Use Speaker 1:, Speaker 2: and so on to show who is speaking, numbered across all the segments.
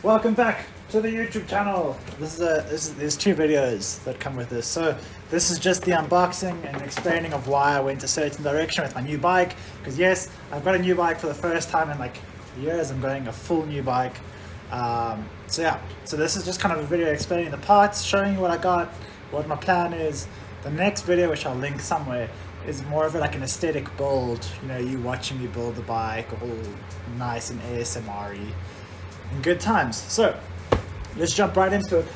Speaker 1: Welcome back to the YouTube channel. There's two videos that come with this. So this is just the unboxing and explaining of why I went a certain direction with my new bike. Because yes, I've got a new bike for the first time in like years. I'm getting a full new bike. So this is just kind of a video explaining the parts, showing you what I got, what my plan is. The next video, which I'll link somewhere, is more of like an aesthetic build. You know, you watching me build the bike, all nice and ASMR-y. And good times. So let's jump right into it.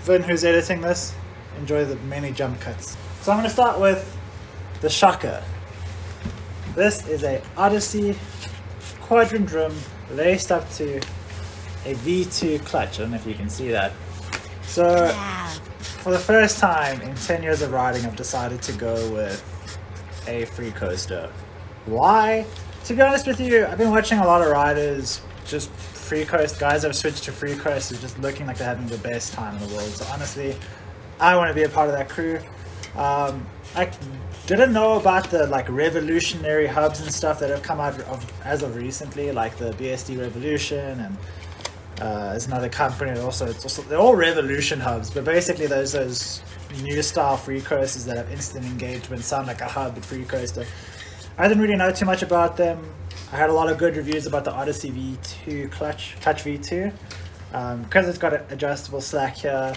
Speaker 1: Vin, who's editing this, enjoy the many jump cuts. So I'm going to start with the shocker. This is a Odyssey quadrant rim laced up to a V2 clutch. I don't know if you can see that. So for the first time in 10 years of riding, I've decided to go with a free coaster. Why? To be honest with you, I've been watching a lot of riders just free coast. Guys that have switched to free coast are just looking like they're having the best time in the world. So honestly, I want to be a part of that crew. I didn't know about the like revolutionary hubs and stuff that have come out as of recently, like the BSD Revolution, and there's another company they're all revolution hubs, but basically those new style free coasters that have instant engagement, sound like a hub at free coaster. I didn't really know too much about them. I had a lot of good reviews about the Odyssey V2 clutch V2 because it's got an adjustable slack here.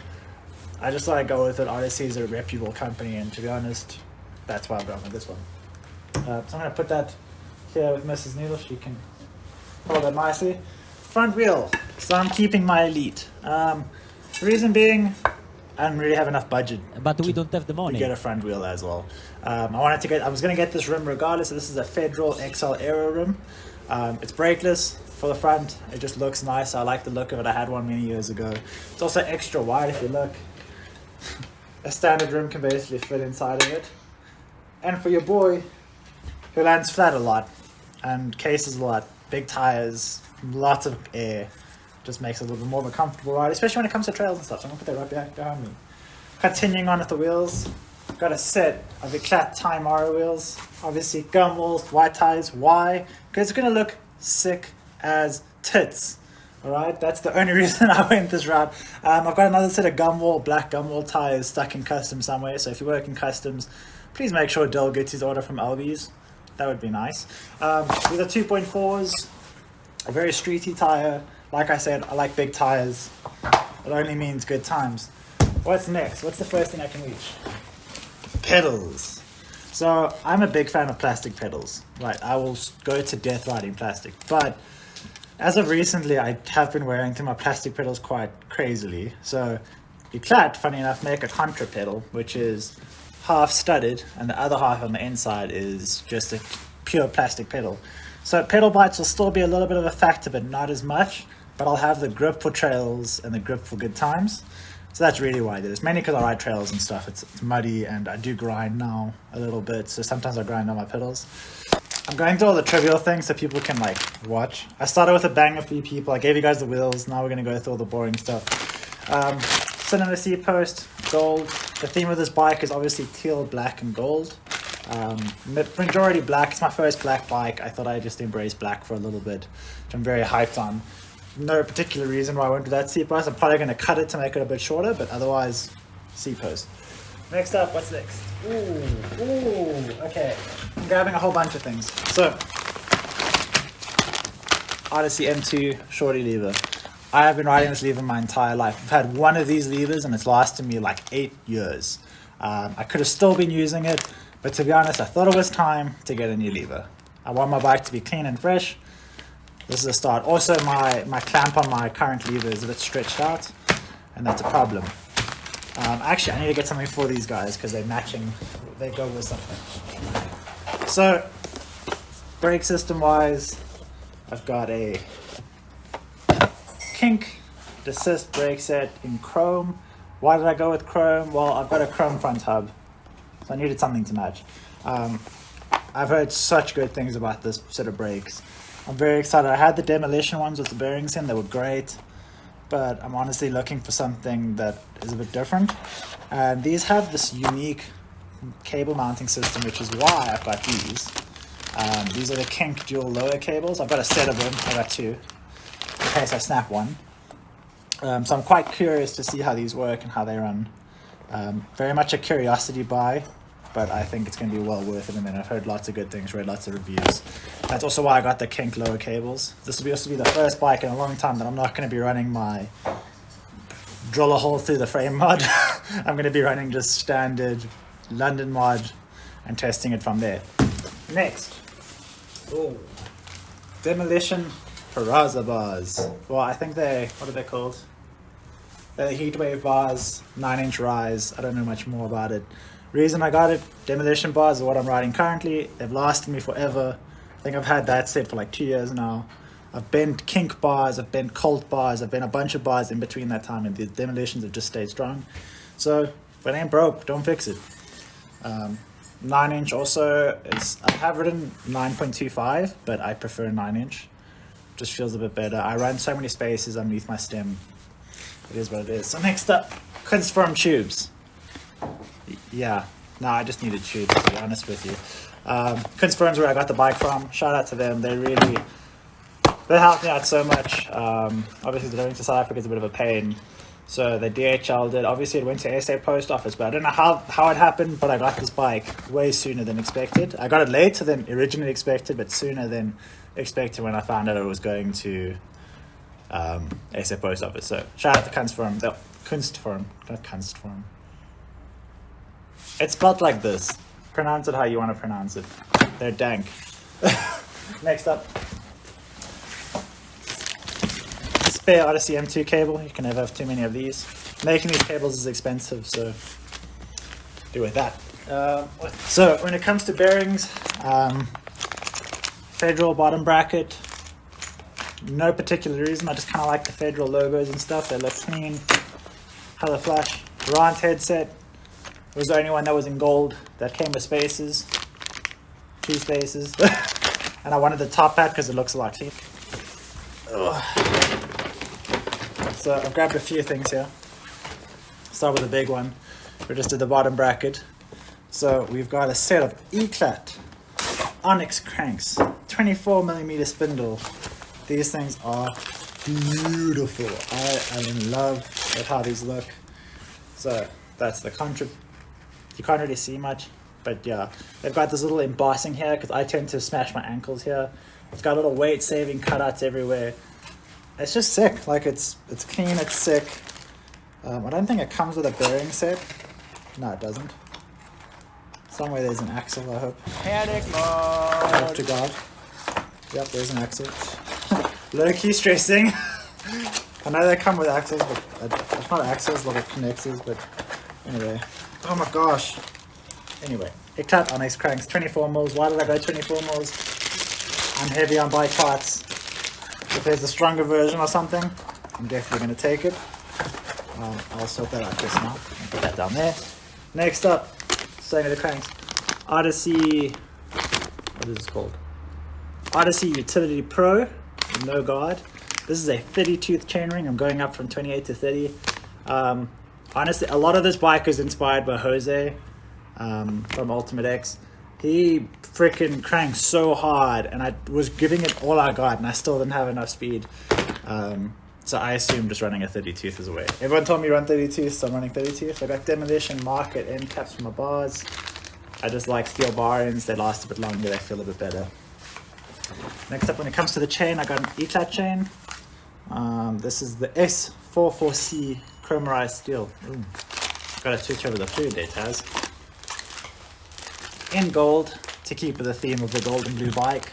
Speaker 1: I just thought I'd go with it. Odyssey is a reputable company, and to be honest, that's why I've gone with this one. So I'm going to put that here with Mrs. Needle. She can hold that nicely. Front wheel. So I'm keeping my Elite. Reason being, I don't really have enough budget.
Speaker 2: But we don't have the money
Speaker 1: to get a front wheel as well. I was going to get this rim regardless. So this is a Federal XL Aero rim. It's brakeless for the front. It just looks nice. I like the look of it. I had one many years ago. It's also extra wide if you look. A standard rim can basically fit inside of it. And for your boy who lands flat a lot and cases a lot, big tires, lots of air, just makes it a little bit more of a comfortable ride, especially when it comes to trails and stuff. So I'm going to put that right back behind me. Continuing on with the wheels, got a set of Eclat Time Aero wheels. Obviously gum walls, white tires. Why? Because it's going to look sick as tits. Alright, that's the only reason I went this route. I've got another set of black gum wall tires stuck in customs somewhere. So if you work in customs, please make sure Dell gets his order from Albies. That would be nice. These are 2.4s, a very streety tire. Like I said, I like big tires. It only means good times. What's next? What's the first thing I can reach? Pedals. So I'm a big fan of plastic pedals. Right, I will go to death riding plastic. But as of recently, I have been wearing through my plastic pedals quite crazily. So Eclat, funny enough, make a contra pedal, which is half studded, and the other half on the inside is just a pure plastic pedal. So pedal bites will still be a little bit of a factor, but not as much. But I'll have the grip for trails and the grip for good times. So that's really why I did this. Mainly because I ride trails and stuff. It's muddy, and I do grind now a little bit. So sometimes I grind on my pedals. I'm going through all the trivial things so people can like watch. I started with a bang of few people. I gave you guys the wheels. Now we're going to go through all the boring stuff. Cylinder seat post, gold. The theme of this bike is obviously teal, black, and gold. Majority black. It's my first black bike. I thought I'd just embrace black for a little bit, which I'm very hyped on. No particular reason why I went with that seat post. I'm probably going to cut it to make it a bit shorter, but otherwise, seat post. Next up, what's next? Ooh, okay. I'm grabbing a whole bunch of things. So, Odyssey M2 shorty lever. I have been riding this lever my entire life. I've had one of these levers and it's lasted me like 8 years. I could have still been using it, but to be honest, I thought it was time to get a new lever. I want my bike to be clean and fresh. This is a start. Also, my clamp on my current lever is a bit stretched out, and that's a problem. Actually, I need to get something for these guys because they're matching. They go with something. So, brake system wise, I've got a Kink Desist brake set in chrome. Why did I go with chrome? Well, I've got a chrome front hub, so I needed something to match. I've heard such good things about this set of brakes. I'm very excited. I had the demolition ones with the bearings in. They were great. But I'm honestly looking for something that is a bit different. And these have this unique cable mounting system, which is why I've got these. These are the Kink dual lower cables. I've got a set of them. I've got two, in case I snap one. So I'm quite curious to see how these work and how they run. Very much a curiosity buy, but I think it's going to be well worth it. And then I've heard lots of good things, read lots of reviews. That's also why I got the kink lower cables. This will also be the first bike in a long time that I'm not going to be running my drill a hole through the frame mod. I'm going to be running just standard London mod and testing it from there. Next, Demolition Peraza bars. Well, I think what are they called? They're the Heatwave bars, 9-inch rise. I don't know much more about it. Reason I got it, Demolition bars are what I'm riding currently. They've lasted me forever. I think I've had that set for like 2 years now. I've bent kink bars, I've bent Colt bars, I've bent a bunch of bars in between that time, and the Demolitions have just stayed strong. So if it ain't broke, don't fix it. 9-inch also is, I have ridden 9.25, but I prefer 9-inch. Just feels a bit better. I run so many spaces underneath my stem. It is what it is. So next up, Kunstform tubes. Yeah, no, I just needed tubes, to be honest with you. Kunstform's where I got the bike from. Shout out to them. They helped me out so much. Obviously, delivering to South Africa is a bit of a pain. So they DHL'd it. Obviously, it went to SA Post Office, but I don't know how it happened, but I got this bike way sooner than expected. I got it later than originally expected, but sooner than expected when I found out it was going to SA Post Office. So shout out to Kunstform. No, Kunstform, not Kunstform. It's spelled like this. Pronounce it how you want to pronounce it. They're dank. Next up. Spare Odyssey M2 cable. You can never have too many of these. Making these cables is expensive, so do with that. So when it comes to bearings, Federal bottom bracket. No particular reason. I just kind of like the Federal logos and stuff. They look clean. Color flash. Rant headset. It was the only one that was in gold that came with spaces. 2 spaces. And I wanted the top hat because it looks a lot cleaner. So I've grabbed a few things here. Start with the big one. We just did the bottom bracket. So we've got a set of Eclat Onyx cranks, 24mm spindle. These things are beautiful. I am in love with how these look. So that's the contra. You can't really see much, but yeah, they've got this little embossing here because I tend to smash my ankles here. It's got little weight saving cutouts everywhere. It's just sick. Like it's clean, it's sick. I don't think it comes with a bearing set. No, it doesn't. Somewhere there's an axle, I hope.
Speaker 2: Panic mode!
Speaker 1: Hope to God. Yep, there's an axle. Low key stressing. I know they come with axles, but it's not axles, like connectors, but anyway. Oh my gosh. Anyway, Eclat Onyx cranks, 24 mils. Why did I go 24 mils? I'm heavy on bike parts. If there's a stronger version or something, I'm definitely going to take it. I'll sort that out just now. I'll put that down there. Next up, staying with the cranks. Odyssey, what is this called? Odyssey Utility Pro, no guard. This is a 30-tooth chainring. I'm going up from 28 to 30. Honestly, a lot of this bike is inspired by Jose from Ultimate X. He freaking cranks so hard, and I was giving it all I got, and I still didn't have enough speed. So I assumed just running a 30-tooth is a way. Everyone told me run 30-tooth, so I'm running 30-tooth. I got Demolition Market end caps for my bars. I just like steel bar ends. They last a bit longer. They feel a bit better. Next up, when it comes to the chain, I got an Eclat chain. This is the S44C chromerized steel. Ooh. Got to switch over the fluid there, Taz. In gold, to keep with the theme of the gold and blue bike.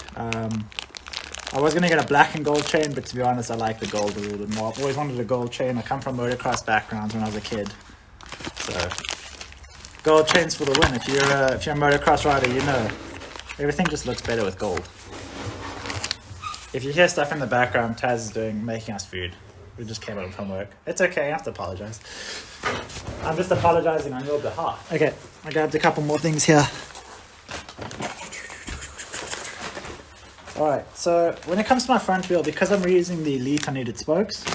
Speaker 1: I was going to get a black and gold chain, but to be honest, I like the gold a little bit more. I've always wanted a gold chain. I come from motocross backgrounds when I was a kid. So, gold chains for the win. If you're a motocross rider, you know. Everything just looks better with gold. If you hear stuff in the background, Taz is making us food. We just came home from work. It's okay, I have to apologize. I'm just apologizing on your behalf. Okay, I grabbed a couple more things here. Alright, so when it comes to my front wheel, because I'm reusing the Elite, I needed spokes.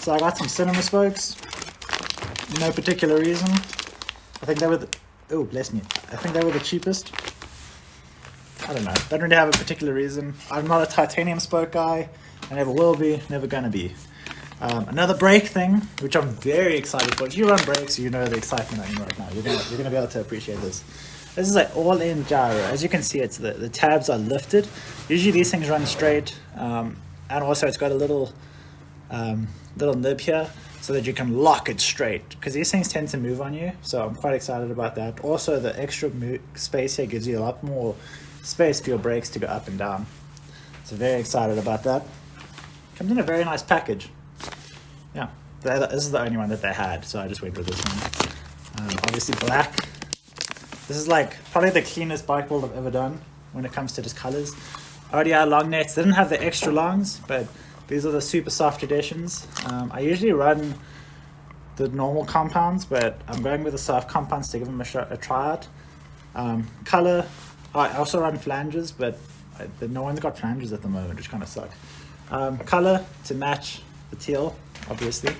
Speaker 1: So I got some cinema spokes. No particular reason. I think they were oh, bless me. I think they were the cheapest. I don't know. Don't really have a particular reason. I'm not a titanium spoke guy. I never will be, never gonna be. Another brake thing, which I'm very excited for. If you run brakes, you know the excitement I'm in right now. You're gonna be able to appreciate this. This is like all-in gyro. As you can see, it's the tabs are lifted. Usually these things run straight, and also it's got a little nib here so that you can lock it straight, because these things tend to move on you. So I'm quite excited about that. Also, the extra space here gives you a lot more space for your brakes to go up and down. So very excited about that. Comes in a very nice package. Yeah, this is the only one that they had, so I just went with this one. Obviously black. This is like probably the cleanest bike build I've ever done when it comes to just colors. I already had long nets. They didn't have the extra longs, but these are the super soft editions. I usually run the normal compounds, but I'm going with the soft compounds to give them a try out. Color, I also run flanges, but no one's got flanges at the moment, which kind of sucks. Color to match the teal, obviously.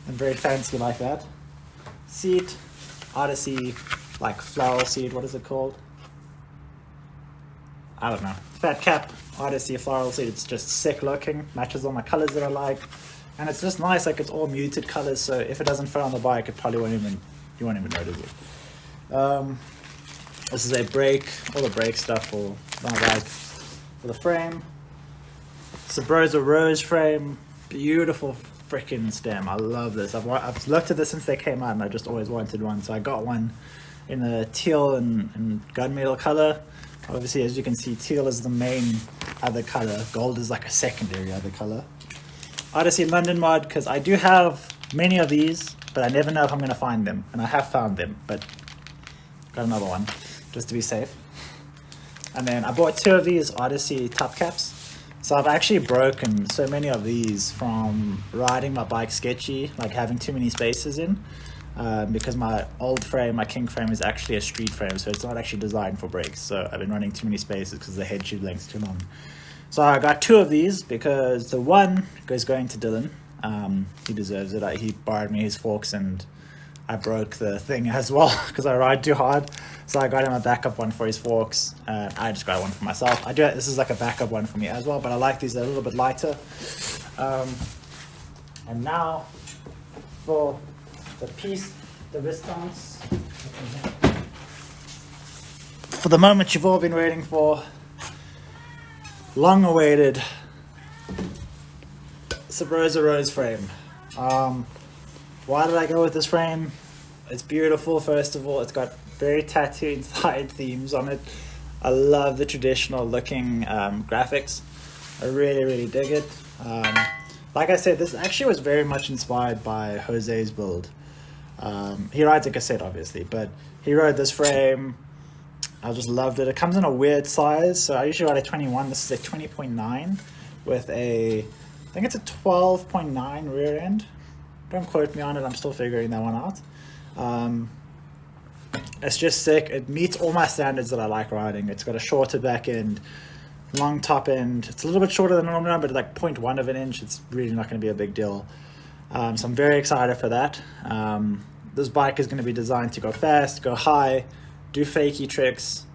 Speaker 1: I'm very fancy like that. Seat, Odyssey, like floral seat, what is it called? I don't know. Fat cap, Odyssey, floral seat. It's just sick looking, matches all my colors that I like. And it's just nice, like it's all muted colors, so if it doesn't fit on the bike, it probably you won't even notice it. This is a brake, all the brake stuff for my bike. For the frame, Sabrosa Rose frame, beautiful freaking stem. I love this. I've looked at this since they came out, and I just always wanted one. So I got one in the teal and gunmetal color. Obviously, as you can see, teal is the main other color. Gold is like a secondary other color. Odyssey London mod, because I do have many of these, but I never know if I'm going to find them. And I have found them, but got another one just to be safe. And then I bought 2 of these Odyssey top caps. So I've actually broken so many of these from riding my bike sketchy, like having too many spaces in, because my old frame, my King frame, is actually a street frame, so it's not actually designed for brakes. So I've been running too many spaces because the head tube length's too long. So I got 2 of these because the one goes going to Dylan. He deserves it. He borrowed me his forks and I broke the thing as well because I ride too hard. So I got him a backup one for his forks. I just got one for myself. This is like a backup one for me as well, but I like these. They're a little bit lighter. And now for the response. For the moment you've all been waiting for. Long awaited Sabrosa Rose frame. Why did I go with this frame? It's beautiful, first of all. It's got very tattooed side themes on it. I love the traditional looking graphics. I really, really dig it. Like I said, this actually was very much inspired by Jose's build. He rides a cassette, obviously, but he rode this frame. I just loved it. It comes in a weird size. So I usually ride a 21. This is a 20.9 with I think it's a 12.9 rear end. Don't quote me on it. I'm still figuring that one out. It's just sick. It meets all my standards that I like riding. It's got a shorter back end, long top end. It's a little bit shorter than the normal one, but like 0.1 of an inch. It's really not going to be a big deal. So I'm very excited for that. This bike is going to be designed to go fast, go high, do fakey tricks,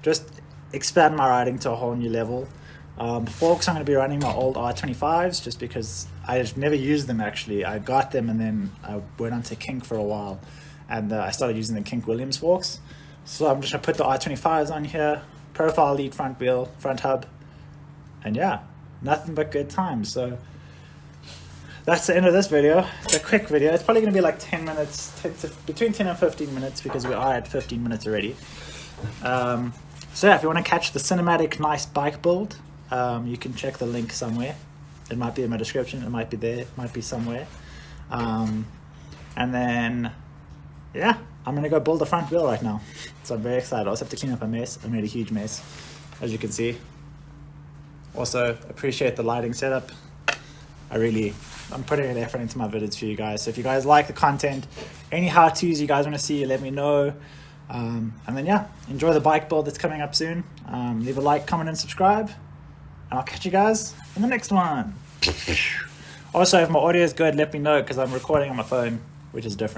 Speaker 1: just expand my riding to a whole new level. Forks, I'm going to be running my old R25s just because I've never used them actually. I got them and then I went on to Kink for a while and I started using the Kink Williams forks. So I'm just going to put the R25s on here, profile lead front wheel, front hub, and yeah, nothing but good times. So that's the end of this video. It's a quick video. It's probably going to be like 10 minutes, between 10 and 15 minutes because we are at 15 minutes already. So yeah, if you want to catch the cinematic nice bike build, you can check the link somewhere. It might be in my description, it might be there, it might be somewhere. And then, yeah, I'm going to go build the front wheel right now. So I'm very excited. I also have to clean up a mess. I made a huge mess, as you can see. Also, appreciate the lighting setup. I'm putting an effort into my videos for you guys. So if you guys like the content, any how-tos you guys want to see, let me know. And then yeah, enjoy the bike build that's coming up soon. Leave a like, comment, and subscribe. And I'll catch you guys in the next one. Also, if my audio is good, let me know because I'm recording on my phone, which is different.